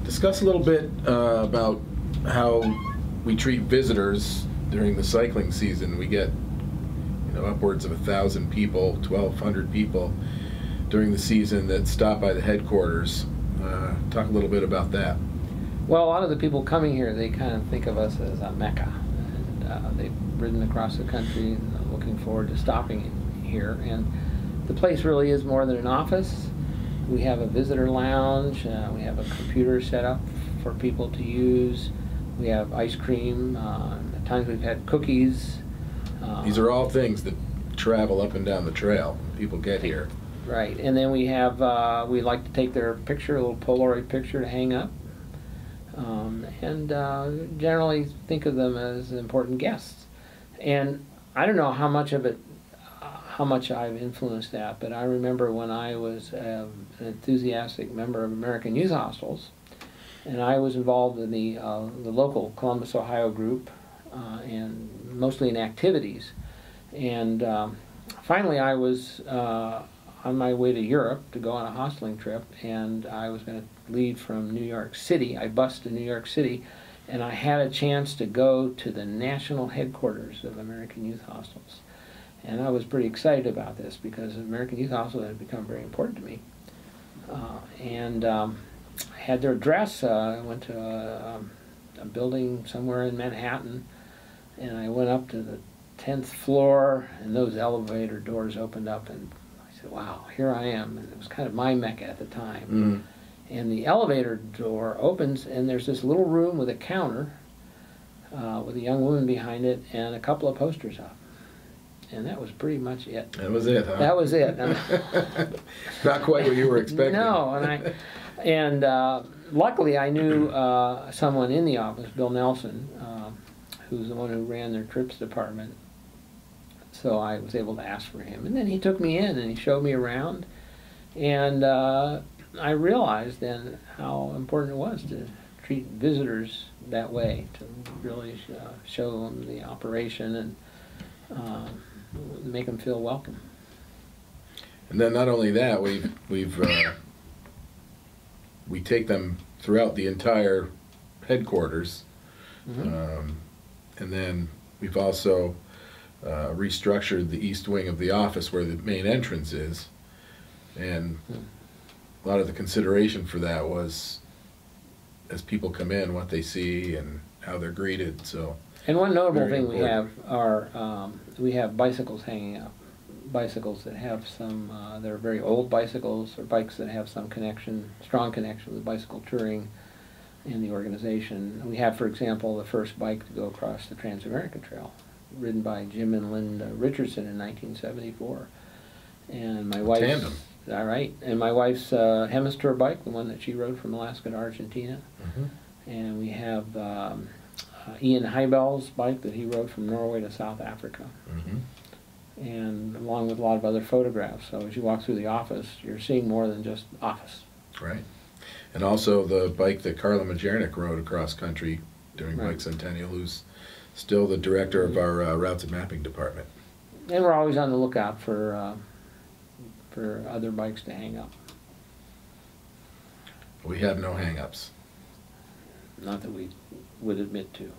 Discuss a little bit about how we treat visitors during the cycling season. We get upwards of 1,000 people, 1,200 people during the season that stop by the headquarters. Talk a little bit about that. Well, a lot of the people coming here, they kind of think of us as a mecca, and they've ridden across the country looking forward to stopping here. And the place really is more than an office. We have a visitor lounge, we have a computer set up for people to use, we have ice cream, at times we've had cookies. These are all things that travel up and down the trail when people get here. Right, and then we have, we like to take their picture, a little Polaroid picture to hang up, and generally think of them as important guests. And I don't know how much of it, how much I've influenced that, but I remember when I was an enthusiastic member of American Youth Hostels, and I was involved in the local Columbus, Ohio group, and mostly in activities. And finally I was on my way to Europe to go on a hosteling trip, and I was going to leave from New York City. I bused to New York City, and I had a chance to go to the national headquarters of American Youth Hostels. And I was pretty excited about this because American Youth Hostel had become very important to me. I had their address. I went to a building somewhere in Manhattan, and I went up to the 10th floor, and those elevator doors opened up, and I said, wow, here I am. And it was kind of my mecca at the time. And the elevator door opens, and there's this little room with a counter with a young woman behind it and a couple of posters up. And that was pretty much it. That was it, huh? That was it. Not quite what you were expecting. No, and luckily I knew someone in the office, Bill Nelson, who's the one who ran their trips department. So I was able to ask for him. And then he took me in and he showed me around. And I realized then how important it was to treat visitors that way, to really show them the operation and make them feel welcome. And then not only that, we take them throughout the entire headquarters, and then we've also restructured the east wing of the office where the main entrance is, and a lot of the consideration for that was as people come in, what they see and how they're greeted. So. And one notable thing we have are we have bicycles hanging up, bicycles that have some, they're very old bicycles or bikes that have some connection, strong connection with bicycle touring in the organization. We have, for example, the first bike to go across the Trans-American Trail, ridden by Jim and Linda Richardson in 1974. And my wife's tandem. All right, and my wife's Hemisphere bike, the one that she rode from Alaska to Argentina. And we have Ian Heibel's bike that he rode from Norway to South Africa. And along with a lot of other photographs. So as you walk through the office, you're seeing more than just office. Right. And also the bike that Carla Majernik rode across country during Bike Centennial, who's still the director of our routes and mapping department. And we're always on the lookout for other bikes to hang up. We have no hang-ups. Not that we would admit to.